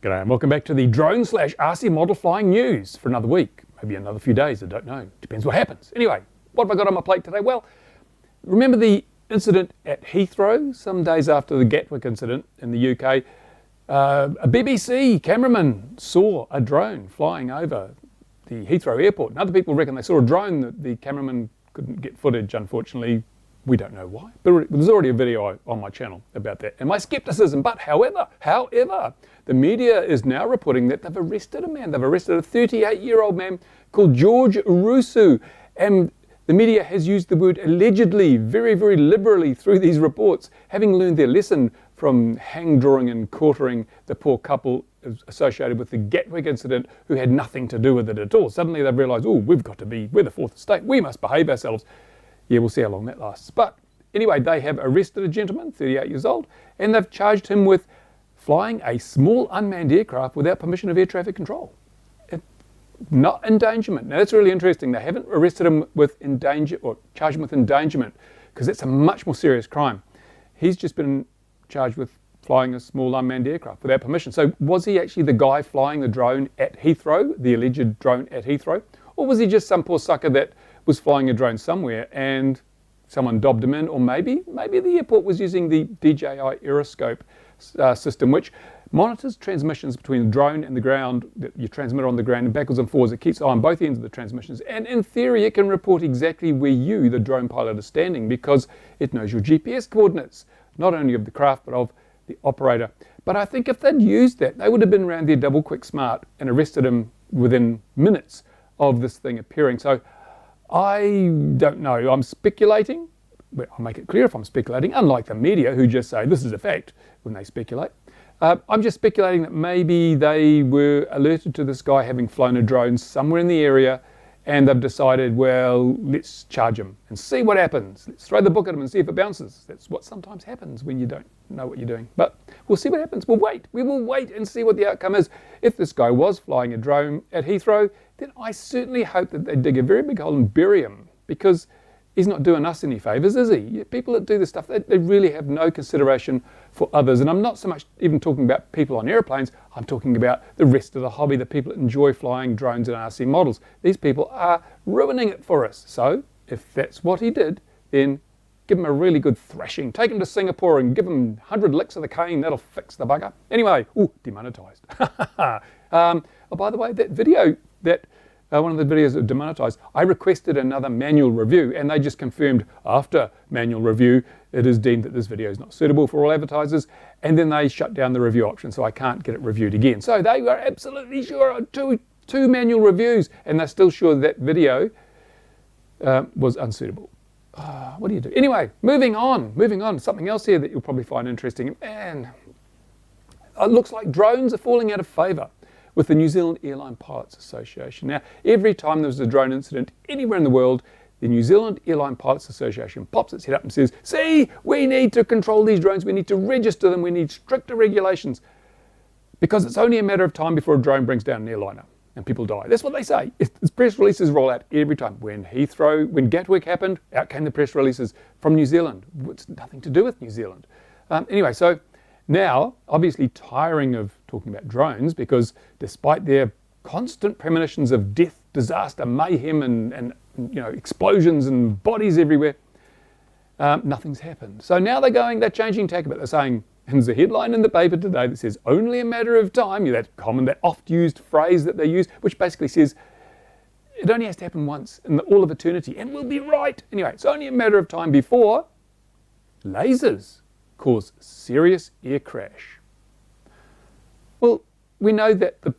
G'day and welcome back to the drone/RC model flying news for another week, maybe another few days, I don't know, depends what happens. Anyway, what have I got on my plate today? Well, remember the incident at Heathrow, some days after the Gatwick incident in the UK? A BBC cameraman saw a drone flying over the Heathrow airport, and other people reckon they saw a drone that the cameraman couldn't get footage, unfortunately. We don't know why, but there's already a video on my channel about that and my skepticism. But however, the media is now reporting that they've arrested a man. They've arrested a 38-year-old man called George Rusu, and the media has used the word allegedly very, very liberally through these reports, having learned their lesson from hang-drawing and quartering the poor couple associated with the Gatwick incident who had nothing to do with it at all. Suddenly they've realised, oh, we're the fourth estate, we must behave ourselves. Yeah, we'll see how long that lasts. But anyway, they have arrested a gentleman, 38 years old, and they've charged him with flying a small unmanned aircraft without permission of air traffic control. Not endangerment. Now that's really interesting. They haven't arrested him with charged him with endangerment, because that's a much more serious crime. He's just been charged with flying a small unmanned aircraft without permission. So was he actually the guy flying the drone at Heathrow, the alleged drone at Heathrow? Or was he just some poor sucker that was flying a drone somewhere and someone dobbed him in? Or maybe the airport was using the DJI Aeroscope system, which monitors transmissions between the drone and the ground, that you transmit on the ground, and backwards and forwards. It keeps eye on both ends of the transmissions, and in theory it can report exactly where you, the drone pilot, is standing, because it knows your GPS coordinates, not only of the craft but of the operator. But I think if they'd used that, they would have been around there double quick smart and arrested him within minutes of this thing appearing. So I don't know, I'm speculating. Well, I'll make it clear if I'm speculating, unlike the media who just say this is a fact when they speculate. I'm just speculating that maybe they were alerted to this guy having flown a drone somewhere in the area, and they've decided, well, let's charge him and see what happens. Let's throw the book at him and see if it bounces. That's what sometimes happens when you don't know what you're doing. But we'll see what happens. We'll wait. We will wait and see what the outcome is. If this guy was flying a drone at Heathrow, then I certainly hope that they dig a very big hole and bury him, because he's not doing us any favours, is he? People that do this stuff, they really have no consideration for others. And I'm not so much even talking about people on airplanes, I'm talking about the rest of the hobby, the people that enjoy flying drones and RC models. These people are ruining it for us. So if that's what he did, then give him a really good thrashing. Take him to Singapore and give him 100 licks of the cane, that'll fix the bugger. Anyway, demonetised. Oh, by the way, that video, one of the videos that demonetised, I requested another manual review, and they just confirmed after manual review it is deemed that this video is not suitable for all advertisers, and then they shut down the review option, so I can't get it reviewed again. So they were absolutely sure on two manual reviews, and they're still sure that video was unsuitable. What do you do? Anyway, moving on. Something else here that you'll probably find interesting. Man, it looks like drones are falling out of favour with the New Zealand Airline Pilots Association. Now, every time there's a drone incident anywhere in the world, the New Zealand Airline Pilots Association pops its head up and says, see, we need to control these drones, we need to register them, we need stricter regulations, because it's only a matter of time before a drone brings down an airliner and people die. That's what they say. It's press releases roll out every time. When Gatwick happened, out came the press releases from New Zealand. It's nothing to do with New Zealand. Anyway, so now, obviously tiring of talking about drones, because despite their constant premonitions of death, disaster, mayhem, and explosions and bodies everywhere, nothing's happened. So now they're changing tack a bit. They're saying, and there's a headline in the paper today that says, only a matter of time, that oft-used phrase that they use, which basically says, it only has to happen once in all of eternity, and we'll be right. Anyway, it's only a matter of time before lasers cause serious air crash. Well, we know that the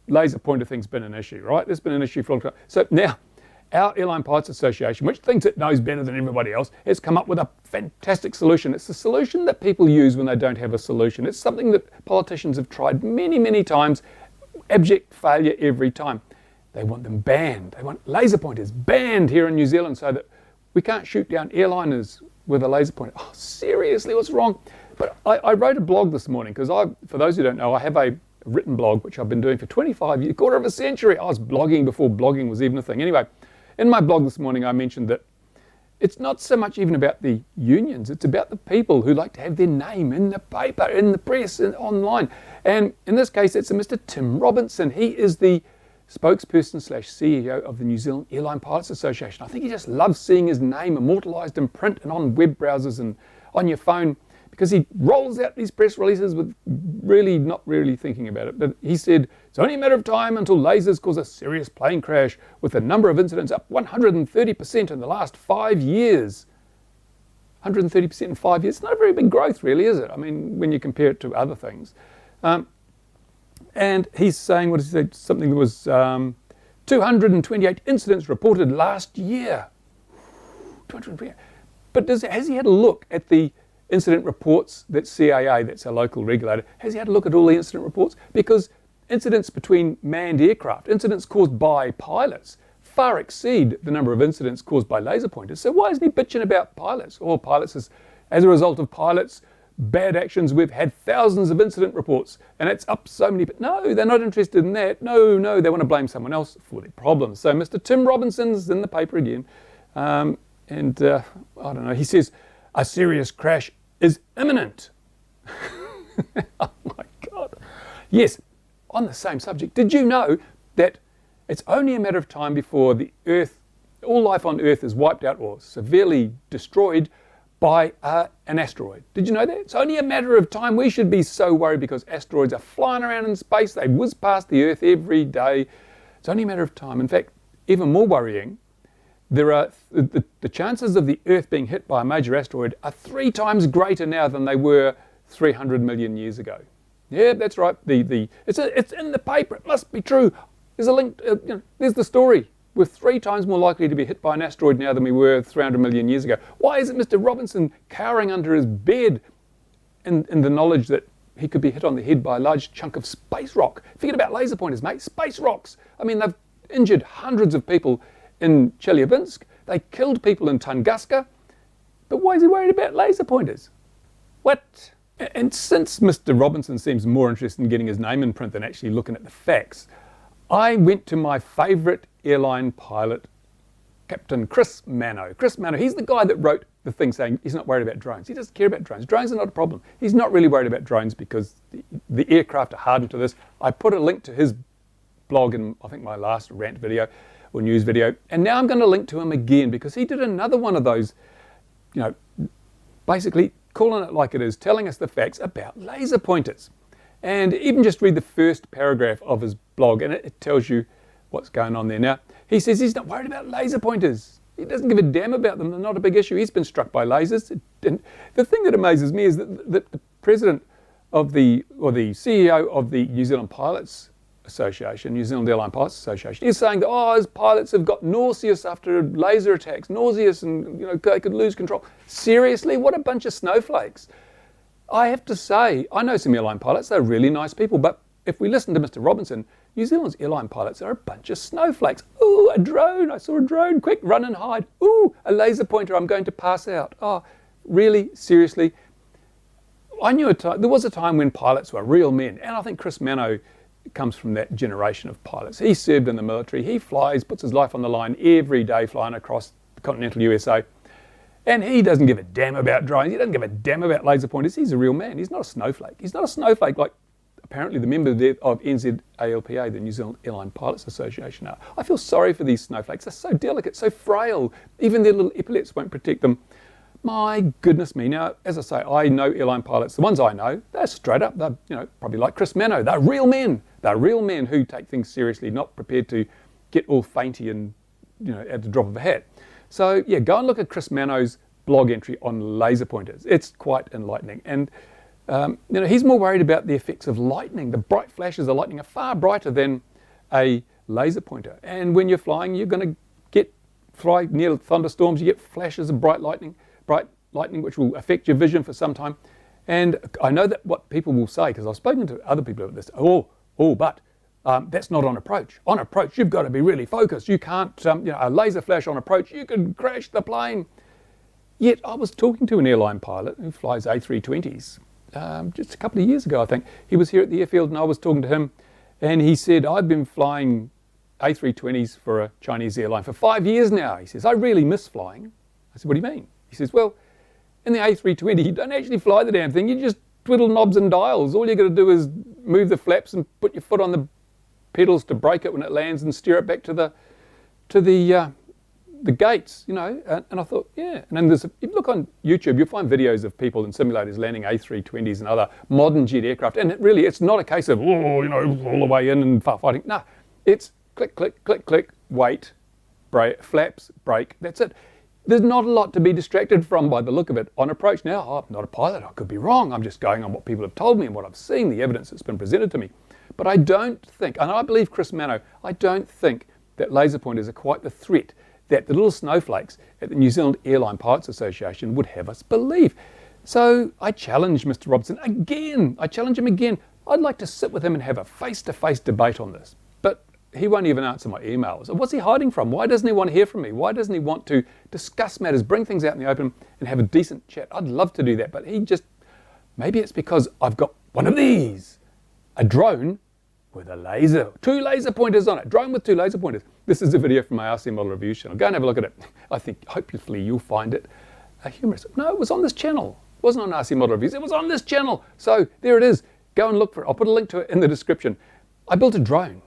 laser pointer thing's been an issue, right? There's been an issue for a long time. So now, our Airline Pilots Association, which thinks it knows better than everybody else, has come up with a fantastic solution. It's the solution that people use when they don't have a solution. It's something that politicians have tried many, many times, abject failure every time. They want them banned. They want laser pointers banned here in New Zealand so that we can't shoot down airliners with a laser pointer. Oh, seriously, what's wrong? But I wrote a blog this morning, because for those who don't know, I have a written blog, which I've been doing for 25 years, quarter of a century. I was blogging before blogging was even a thing. Anyway, in my blog this morning, I mentioned that it's not so much even about the unions, it's about the people who like to have their name in the paper, in the press, and online. And in this case, it's a Mr. Tim Robinson. He is the spokesperson / CEO of the New Zealand Airline Pilots Association. I think he just loves seeing his name immortalised in print and on web browsers and on your phone, because he rolls out these press releases with really not really thinking about it. But he said, it's only a matter of time until lasers cause a serious plane crash, with the number of incidents up 130% in the last 5 years. 130% in 5 years. It's not a very big growth, really, is it? I mean, when you compare it to other things. And he's saying, what did he say? Something that was 228 incidents reported last year. 228. But has he had a look at the incident reports that CAA, that's our local regulator, has he had a look at all the incident reports? Because incidents between manned aircraft, incidents caused by pilots, far exceed the number of incidents caused by laser pointers. So why isn't he bitching about pilots? Or pilots, as a result of pilots' bad actions, we've had thousands of incident reports, and it's up so many. But no, they're not interested in that. No, they want to blame someone else for their problems. So Mr. Tim Robinson's in the paper again. I don't know, he says, a serious crash is imminent. Oh my God. Yes, on the same subject, did you know that it's only a matter of time before the Earth, all life on Earth is wiped out or severely destroyed by an asteroid? Did you know that? It's only a matter of time. We should be so worried because asteroids are flying around in space. They whiz past the Earth every day. It's only a matter of time. In fact, even more worrying, there are the chances of the Earth being hit by a major asteroid are 3 times greater now than they were 300 million years ago. Yeah, that's right. It's in the paper. It must be true. There's a link. There's the story. We're 3 times more likely to be hit by an asteroid now than we were 300 million years ago. Why is it Mr. Robinson cowering under his bed in the knowledge that he could be hit on the head by a large chunk of space rock? Forget about laser pointers, mate. Space rocks. I mean, they've injured hundreds of people in Chelyabinsk. They killed people in Tunguska. But why is he worried about laser pointers? What? And since Mr. Robinson seems more interested in getting his name in print than actually looking at the facts, I went to my favourite airline pilot, Captain Chris Manno. Chris Manno, he's the guy that wrote the thing saying he's not worried about drones. He doesn't care about drones. Drones are not a problem. He's not really worried about drones because the aircraft are hardened to this. I put a link to his blog in, I think, my last Rant video or news video. And now I'm going to link to him again because he did another one of those, basically calling it like it is, telling us the facts about laser pointers. And even just read the first paragraph of his blog and it tells you what's going on there. Now, he says he's not worried about laser pointers. He doesn't give a damn about them. They're not a big issue. He's been struck by lasers. And the thing that amazes me is that the president of the CEO of the New Zealand Pilots Association, New Zealand Airline Pilots Association, is saying that, his pilots have got nauseous after laser attacks, nauseous, and they could lose control. Seriously? What a bunch of snowflakes. I have to say, I know some airline pilots, they're really nice people, but if we listen to Mr. Robinson, New Zealand's airline pilots are a bunch of snowflakes. Ooh, a drone, I saw a drone, quick, run and hide. Ooh, a laser pointer, I'm going to pass out. Oh, really? Seriously? I knew there was a time when pilots were real men, and I think Chris Manno comes from that generation of pilots. He served in the military, he flies, puts his life on the line every day flying across the continental USA. And he doesn't give a damn about drones. He doesn't give a damn about laser pointers. He's a real man. He's not a snowflake. He's not a snowflake like apparently the members of NZALPA, the New Zealand Airline Pilots Association, are. I feel sorry for these snowflakes. They're so delicate, so frail. Even their little epaulets won't protect them. My goodness me. Now, as I say, I know airline pilots. The ones I know, they're straight up. They're probably like Chris Manno. They're real men. They're real men who take things seriously, not prepared to get all fainty and at the drop of a hat. So yeah, go and look at Chris Manno's blog entry on laser pointers. It's quite enlightening. And he's more worried about the effects of lightning. The bright flashes of lightning are far brighter than a laser pointer. And when you're flying, you're going to fly near thunderstorms. You get flashes of bright lightning, which will affect your vision for some time. And I know that what people will say, because I've spoken to other people about this. But that's not on approach. On approach, you've got to be really focused. You can't, a laser flash on approach, you could crash the plane. Yet I was talking to an airline pilot who flies A320s just a couple of years ago, I think. He was here at the airfield and I was talking to him and he said, I've been flying A320s for a Chinese airline for 5 years now. He says, I really miss flying. I said, what do you mean? He says, well, in the A320, you don't actually fly the damn thing. You just twiddle knobs and dials. All you got to do is move the flaps and put your foot on the pedals to brake it when it lands and steer it back to the gates, you know. And I thought, yeah. And then if you look on YouTube, you'll find videos of people in simulators landing A320s and other modern jet aircraft. And it's not a case of, oh, you know, all the way in and fighting. No, it's click, click, click, click, wait, brake, flaps, brake, that's it. There's not a lot to be distracted from by the look of it on approach. Now, I'm not a pilot, I could be wrong. I'm just going on what people have told me and what I've seen, the evidence that's been presented to me. But I don't think, and I believe Chris Manno, I don't think that laser pointers are quite the threat that the little snowflakes at the New Zealand Airline Pilots Association would have us believe. So I challenge Mr. Robertson again. I challenge him again. I'd like to sit with him and have a face-to-face debate on this. But he won't even answer my emails. What's he hiding from? Why doesn't he want to hear from me? Why doesn't he want to discuss matters, bring things out in the open and have a decent chat? I'd love to do that, but maybe it's because I've got one of these, a drone with a laser, 2 laser pointers on it, drone with 2 laser pointers. This is a video from my RC Model Review channel. Go and have a look at it. I think, hopefully, you'll find it humorous. No, it was on this channel. It wasn't on RC Model Reviews. It was on this channel. So there it is. Go and look for it. I'll put a link to it in the description. I built a drone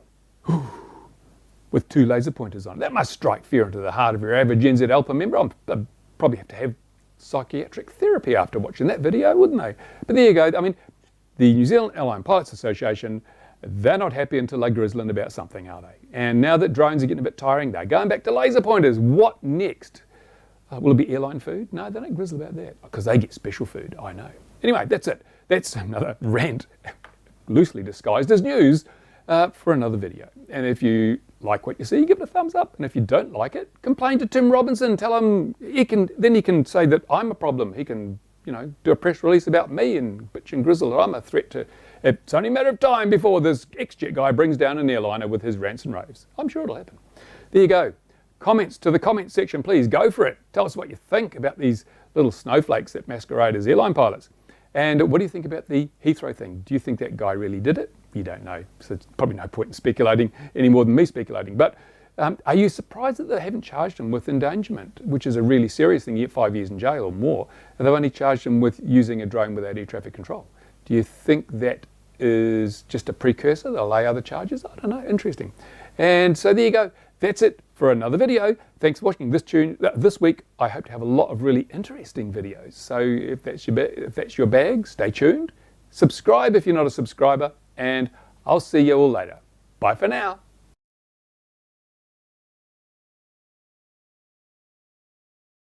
with 2 laser pointers on it. That must strike fear into the heart of your average NZALPA member. I'd probably have to have psychiatric therapy after watching that video, wouldn't they? But there you go. I mean, the New Zealand Airline Pilots Association, they're not happy until they're grizzling about something, are they? And now that drones are getting a bit tiring, they're going back to laser pointers. What next? Will it be airline food? No, they don't grizzle about that because they get special food, I know. Anyway, that's it. That's another rant, loosely disguised as news, for another video. And if you like what you see, give it a thumbs up. And if you don't like it, complain to Tim Robinson. Tell him he can say that I'm a problem. He can, you know, do a press release about me and bitch and grizzle that I'm a threat to. It's only a matter of time before this ex-jet guy brings down an airliner with his rants and raves. I'm sure it'll happen. There you go. Comments to the comment section, please. Go for it. Tell us what you think about these little snowflakes that masquerade as airline pilots. And what do you think about the Heathrow thing? Do you think that guy really did it? You don't know. So it's probably no point in speculating any more than me speculating. But are you surprised that they haven't charged him with endangerment, which is a really serious thing? You get 5 years in jail or more. And they've only charged him with using a drone without air traffic control. Do you think that is just a precursor? They'll lay other charges? I don't know. Interesting. And so there you go. That's it for another video. Thanks for watching this week. I hope to have a lot of really interesting videos. So if that's your bag, stay tuned. Subscribe if you're not a subscriber. And I'll see you all later. Bye for now.